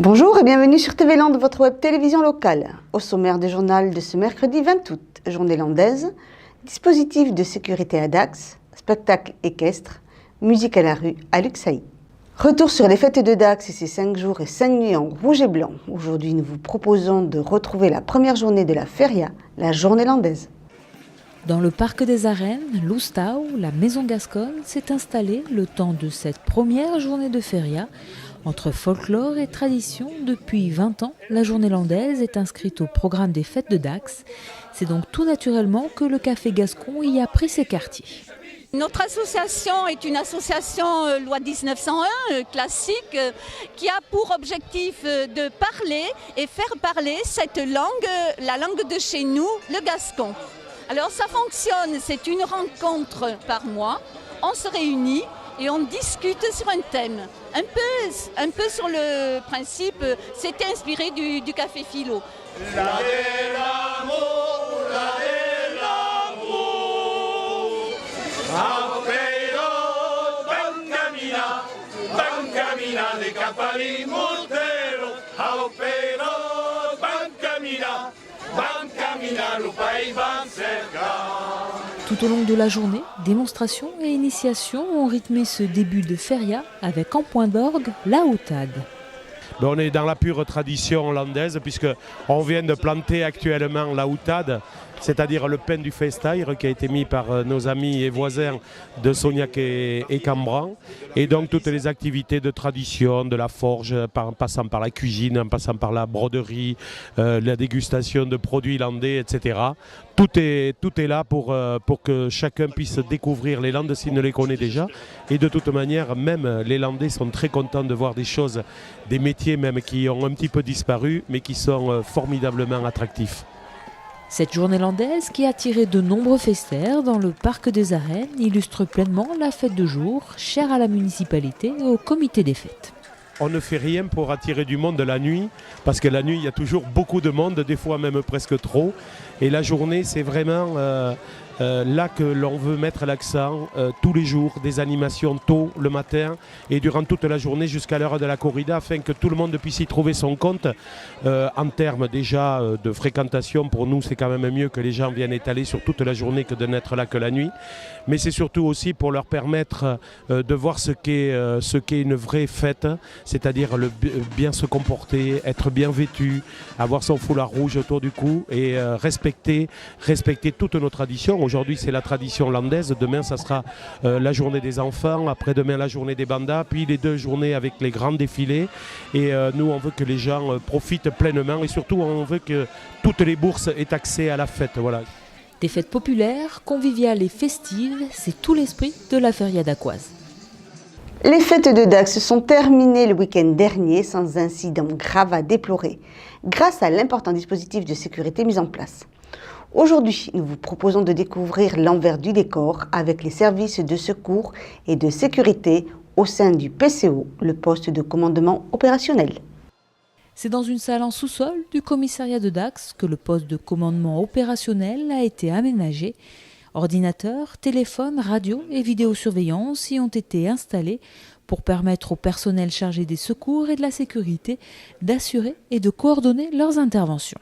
Bonjour et bienvenue sur TV Land, votre web télévision locale. Au sommaire du journal de ce mercredi 20 août, journée landaise, dispositif de sécurité à Dax, spectacle équestre, musique à la rue à Luxaï. Retour sur les fêtes de Dax et ses 5 jours et 5 nuits en rouge et blanc. Aujourd'hui, nous vous proposons de retrouver la première journée de la feria, la journée landaise. Dans le parc des arènes, l'Oustau, la maison gasconne, s'est installée le temps de cette première journée de feria. Entre folklore et tradition, depuis 20 ans, la journée landaise est inscrite au programme des fêtes de Dax. C'est donc tout naturellement que le Café Gascon y a pris ses quartiers. Notre association est une association loi 1901 classique qui a pour objectif de parler et faire parler cette langue, la langue de chez nous, le gascon. Alors ça fonctionne, c'est une rencontre par mois, on se réunit et on discute sur un thème. Un peu sur le principe, c'était inspiré du Café Philo. Tout au long de la journée, démonstrations et initiations ont rythmé ce début de feria avec en point d'orgue la outade. On est dans la pure tradition landaise puisqu'on vient de planter actuellement la outade, c'est-à-dire le pain du festaire qui a été mis par nos amis et voisins de Sognac et Cambran. Et donc toutes les activités de tradition, de la forge, en passant par la cuisine, en passant par la broderie, la dégustation de produits landais, etc. Tout est là pour que chacun puisse découvrir les Landes s'il ne les connaît déjà. Et de toute manière, même les Landais sont très contents de voir des choses, des métiers même qui ont un petit peu disparu, mais qui sont formidablement attractifs. Cette journée landaise, qui a attiré de nombreux festeurs dans le parc des arènes, illustre pleinement la fête de jour, chère à la municipalité et au comité des fêtes. On ne fait rien pour attirer du monde la nuit, parce que la nuit, il y a toujours beaucoup de monde, des fois même presque trop. Et la journée, c'est vraiment là que l'on veut mettre l'accent tous les jours, des animations tôt le matin et durant toute la journée jusqu'à l'heure de la corrida, afin que tout le monde puisse y trouver son compte. En termes déjà de fréquentation, pour nous, c'est quand même mieux que les gens viennent étaler sur toute la journée que de n'être là que la nuit. Mais c'est surtout aussi pour leur permettre de voir ce qu'est une vraie fête, c'est-à-dire bien se comporter, être bien vêtu, avoir son foulard rouge autour du cou et respecter toutes nos traditions. Aujourd'hui, c'est la tradition landaise. Demain, ça sera la journée des enfants. Après-demain, la journée des bandas. Puis les 2 journées avec les grands défilés. Et nous, on veut que les gens profitent pleinement. Et surtout, on veut que toutes les bourses aient accès à la fête. Voilà. Des fêtes populaires, conviviales et festives, c'est tout l'esprit de la feria dacoise. Les fêtes de Dax sont terminées le week-end dernier sans incident grave à déplorer, grâce à l'important dispositif de sécurité mis en place. Aujourd'hui, nous vous proposons de découvrir l'envers du décor avec les services de secours et de sécurité au sein du PCO, le poste de commandement opérationnel. C'est dans une salle en sous-sol du commissariat de Dax que le poste de commandement opérationnel a été aménagé. Ordinateurs, téléphones, radio et vidéosurveillance y ont été installés pour permettre au personnel chargé des secours et de la sécurité d'assurer et de coordonner leurs interventions.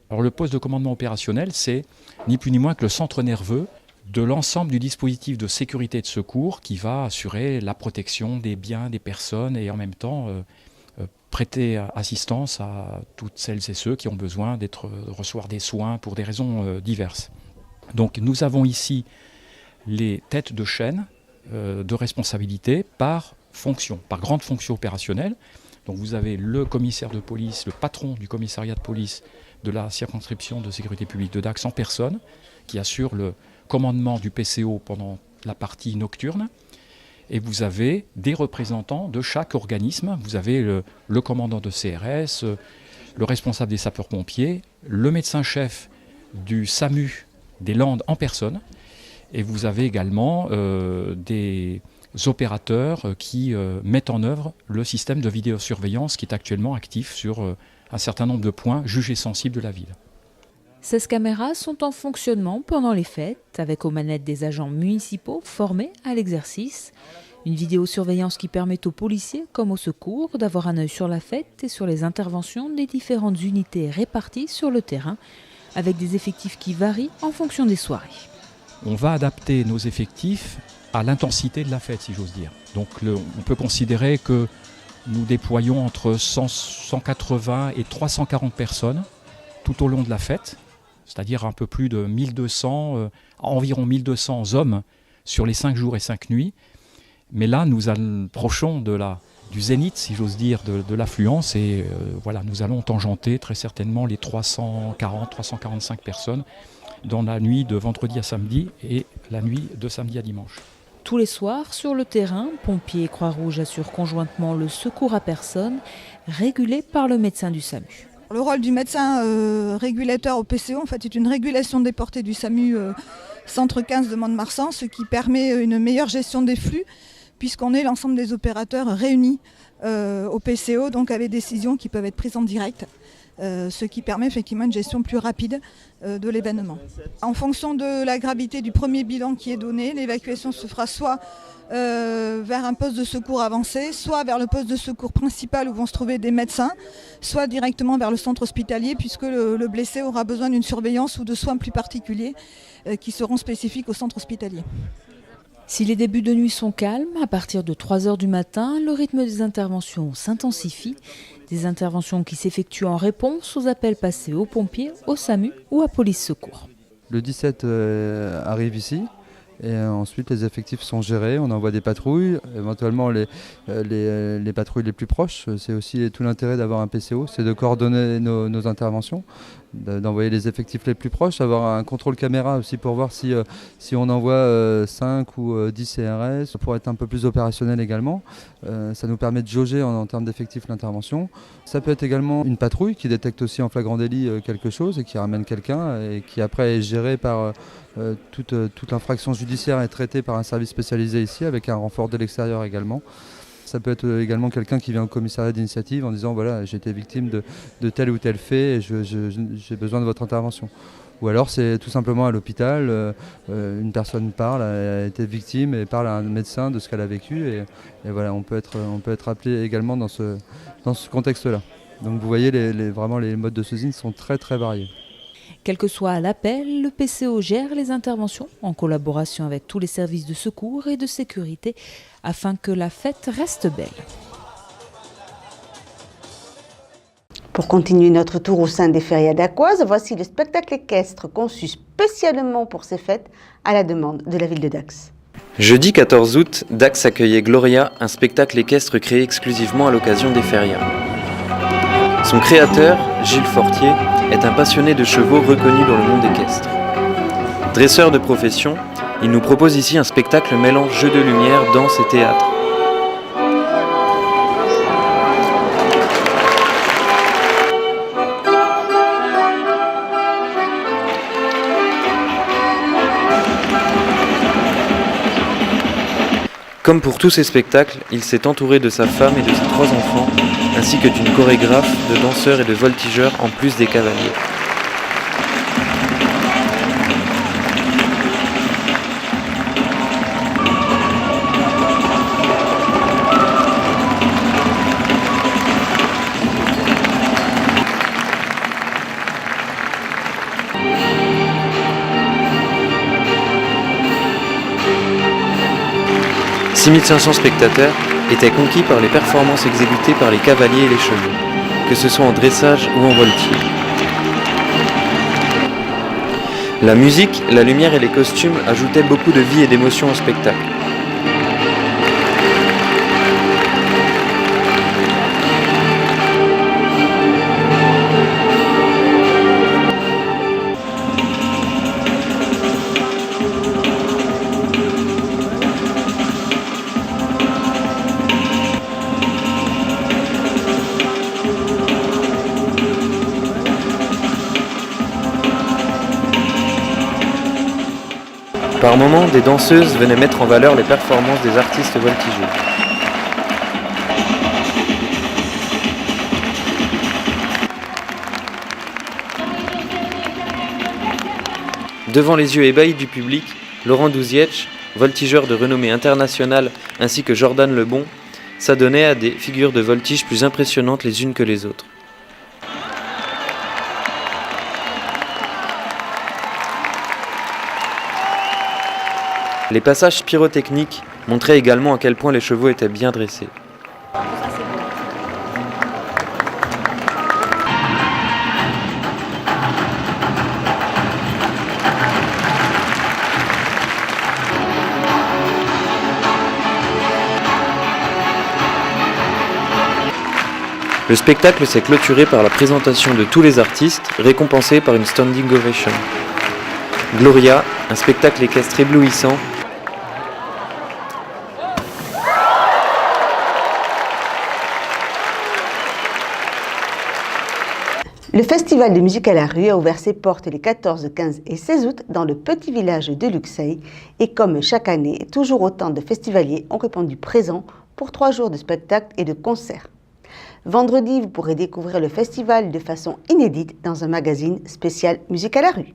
Alors le poste de commandement opérationnel, c'est ni plus ni moins que le centre nerveux de l'ensemble du dispositif de sécurité et de secours qui va assurer la protection des biens, des personnes et en même temps prêter assistance à toutes celles et ceux qui ont besoin de recevoir des soins pour des raisons diverses. Donc nous avons ici les têtes de chaîne de responsabilité par fonction, par grande fonction opérationnelle. Donc vous avez le commissaire de police, le patron du commissariat de police de la circonscription de sécurité publique de Dax en personne, qui assure le commandement du PCO pendant la partie nocturne. Et vous avez des représentants de chaque organisme. Vous avez le commandant de CRS, le responsable des sapeurs-pompiers, le médecin-chef du SAMU des Landes en personne. Et vous avez également des opérateurs qui mettent en œuvre le système de vidéosurveillance qui est actuellement actif sur un certain nombre de points jugés sensibles de la ville. 16 caméras sont en fonctionnement pendant les fêtes, avec aux manettes des agents municipaux formés à l'exercice. Une vidéosurveillance qui permet aux policiers comme aux secours d'avoir un œil sur la fête et sur les interventions des différentes unités réparties sur le terrain, avec des effectifs qui varient en fonction des soirées. On va adapter nos effectifs à l'intensité de la fête, si j'ose dire. Donc on peut considérer que nous déployons entre 180 et 340 personnes tout au long de la fête, c'est-à-dire un peu plus de 1200, environ 1200 hommes sur les 5 jours et 5 nuits. Mais là, nous approchons du zénith, si j'ose dire, de l'affluence et voilà, nous allons tangenter très certainement les 340-345 personnes dans la nuit de vendredi à samedi et la nuit de samedi à dimanche. Tous les soirs, sur le terrain, pompiers et Croix-Rouge assurent conjointement le secours à personne, régulé par le médecin du SAMU. Le rôle du médecin régulateur au PCO en fait, est une régulation des portées du SAMU Centre 15 de Mont-de-Marsan, ce qui permet une meilleure gestion des flux, puisqu'on est l'ensemble des opérateurs réunis au PCO, donc avec des décisions qui peuvent être prises en direct. Ce qui permet effectivement une gestion plus rapide de l'événement. En fonction de la gravité du premier bilan qui est donné, l'évacuation se fera soit vers un poste de secours avancé, soit vers le poste de secours principal où vont se trouver des médecins, soit directement vers le centre hospitalier puisque le blessé aura besoin d'une surveillance ou de soins plus particuliers qui seront spécifiques au centre hospitalier. Si les débuts de nuit sont calmes, à partir de 3h du matin, le rythme des interventions s'intensifie. Des interventions qui s'effectuent en réponse aux appels passés aux pompiers, au SAMU ou à police secours. Le 17 arrive ici et ensuite les effectifs sont gérés, on envoie des patrouilles, éventuellement les patrouilles les plus proches. C'est aussi tout l'intérêt d'avoir un PCO, c'est de coordonner nos interventions, d'envoyer les effectifs les plus proches, avoir un contrôle caméra aussi pour voir si on envoie 5 ou 10 CRS pour être un peu plus opérationnel également. Ça nous permet de jauger en termes d'effectifs l'intervention. Ça peut être également une patrouille qui détecte aussi en flagrant délit quelque chose et qui ramène quelqu'un et qui après est géré par toute l'infraction judiciaire est traitée par un service spécialisé ici avec un renfort de l'extérieur également. Ça peut être également quelqu'un qui vient au commissariat d'initiative en disant voilà, j'ai été victime de tel ou tel fait et j'ai besoin de votre intervention. Ou alors c'est tout simplement à l'hôpital, une personne parle, a été victime et parle à un médecin de ce qu'elle a vécu et voilà, on peut être appelé également dans ce contexte-là. Donc vous voyez, vraiment les modes de saisine sont très très variés. Quel que soit l'appel, le PCO gère les interventions en collaboration avec tous les services de secours et de sécurité afin que la fête reste belle. Pour continuer notre tour au sein des Férias Dacquoises, voici le spectacle équestre conçu spécialement pour ces fêtes à la demande de la ville de Dax. Jeudi 14 août, Dax accueillait Gloria, un spectacle équestre créé exclusivement à l'occasion des Férias. Son créateur, Gilles Fortier, est un passionné de chevaux reconnu dans le monde équestre. Dresseur de profession, il nous propose ici un spectacle mêlant jeux de lumière, danse et théâtre. Comme pour tous ces spectacles, il s'est entouré de sa femme et de ses 3 enfants, ainsi que d'une chorégraphe, de danseurs et de voltigeurs en plus des cavaliers. « 6500 spectateurs étaient conquis par les performances exécutées par les cavaliers et les chevaux, que ce soit en dressage ou en voltige. La musique, la lumière et les costumes ajoutaient beaucoup de vie et d'émotion au spectacle. Par moments, des danseuses venaient mettre en valeur les performances des artistes voltigeurs. Devant les yeux ébahis du public, Laurent Douzietch, voltigeur de renommée internationale, ainsi que Jordan Lebon, s'adonnaient à des figures de voltige plus impressionnantes les unes que les autres. Les passages pyrotechniques montraient également à quel point les chevaux étaient bien dressés. Le spectacle s'est clôturé par la présentation de tous les artistes, récompensés par une standing ovation. Gloria, un spectacle équestre éblouissant. Le Festival de musique à la rue a ouvert ses portes les 14, 15 et 16 août dans le petit village de Luxeuil et comme chaque année, toujours autant de festivaliers ont répondu présents pour 3 jours de spectacles et de concerts. Vendredi, vous pourrez découvrir le festival de façon inédite dans un magazine spécial Musique à la rue.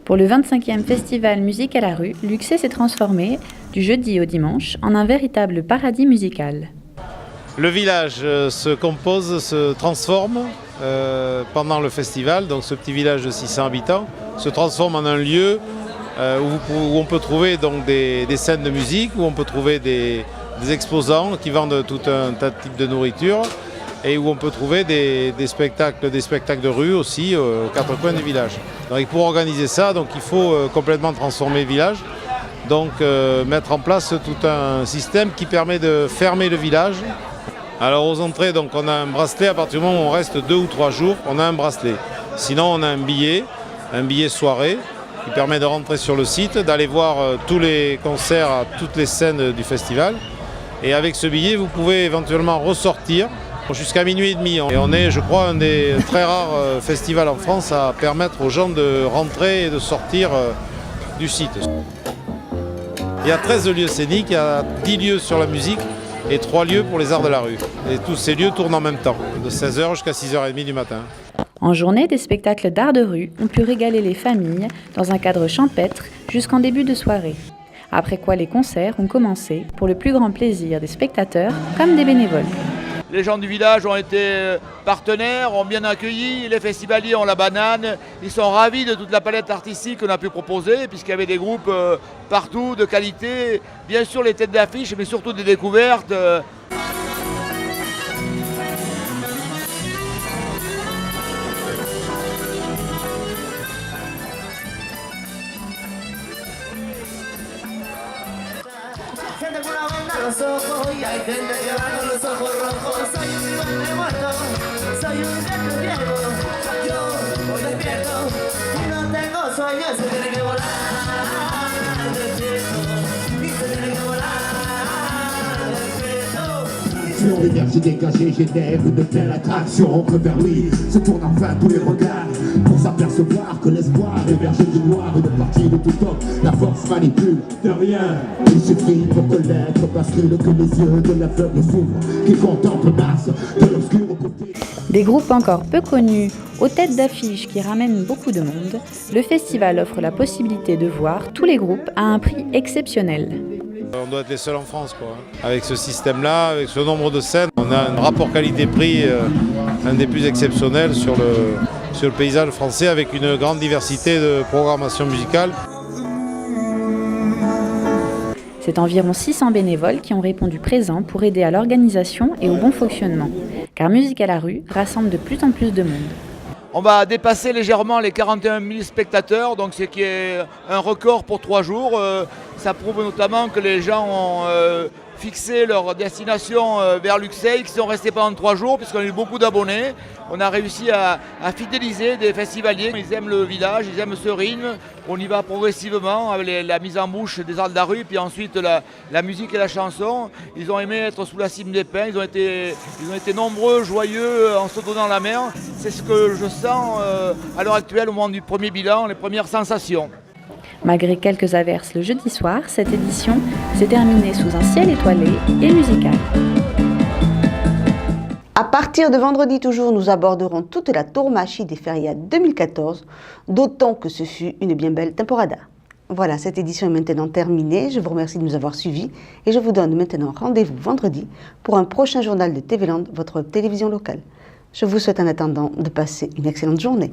Pour le 25e festival Musique à la rue, Luxeuil s'est transformé, du jeudi au dimanche, en un véritable paradis musical. Le village se transforme pendant le festival, donc ce petit village de 600 habitants se transforme en un lieu où on peut trouver donc des scènes de musique, où on peut trouver des exposants qui vendent tout un tas de types de nourriture et où on peut trouver des spectacles de rue aussi aux 4 coins du village. Donc pour organiser ça, donc, il faut complètement transformer le village, donc mettre en place tout un système qui permet de fermer le village. Alors aux entrées, donc, on a un bracelet, à partir du moment où on reste 2 ou 3 jours, on a un bracelet. Sinon on a un billet soirée, qui permet de rentrer sur le site, d'aller voir tous les concerts à toutes les scènes du festival. Et avec ce billet, vous pouvez éventuellement ressortir jusqu'à minuit et demi. Et on est, je crois, un des très rares festivals en France à permettre aux gens de rentrer et de sortir du site. Il y a 13 lieux scéniques, il y a 10 lieux sur la musique et 3 lieux pour les arts de la rue. Et tous ces lieux tournent en même temps, de 16h jusqu'à 6h30 du matin. En journée, des spectacles d'art de rue ont pu régaler les familles dans un cadre champêtre jusqu'en début de soirée. Après quoi les concerts ont commencé pour le plus grand plaisir des spectateurs comme des bénévoles. Les gens du village ont été partenaires, ont bien accueilli, les festivaliers ont la banane, ils sont ravis de toute la palette artistique qu'on a pu proposer puisqu'il y avait des groupes partout de qualité, bien sûr les têtes d'affiche mais surtout des découvertes. L'énergie dégagée génère une telle attraction que vers lui se tournent enfin tous les regards pour s'apercevoir que l'espoir émerge du noir. Une partie de tout homme, la force manipule de rien. Il suffit pour que l'être bascule, que les yeux de l'aveugle s'ouvrent, qui contemple Mars de l'obscur côté. Des groupes encore peu connus, aux têtes d'affiche qui ramènent beaucoup de monde, le festival offre la possibilité de voir tous les groupes à un prix exceptionnel. On doit être les seuls en France, quoi. Avec ce système-là, avec ce nombre de scènes, on a un rapport qualité-prix, un des plus exceptionnels sur le paysage français, avec une grande diversité de programmation musicale. C'est environ 600 bénévoles qui ont répondu présents pour aider à l'organisation et au bon fonctionnement, car Musique à la rue rassemble de plus en plus de monde. On va dépasser légèrement les 41 000 spectateurs, donc ce qui est un record pour 3 jours. Ça prouve notamment que les gens ont fixé leur destination vers Luxeuil, qui sont restés pendant 3 jours, puisqu'on a eu beaucoup d'abonnés. On a réussi à fidéliser des festivaliers. Ils aiment le village, ils aiment ce rythme. On y va progressivement avec la mise en bouche des arts de la rue, puis ensuite la musique et la chanson. Ils ont aimé être sous la cime des pins, ils ont été nombreux, joyeux, en se donnant la main. C'est ce que je sens à l'heure actuelle au moment du premier bilan, les premières sensations. Malgré quelques averses le jeudi soir, cette édition s'est terminée sous un ciel étoilé et musical. À partir de vendredi toujours, nous aborderons toute la tourmachie des férias 2014, d'autant que ce fut une bien belle temporada. Voilà, cette édition est maintenant terminée. Je vous remercie de nous avoir suivis et je vous donne maintenant rendez-vous vendredi pour un prochain journal de TV Land, votre télévision locale. Je vous souhaite en attendant de passer une excellente journée.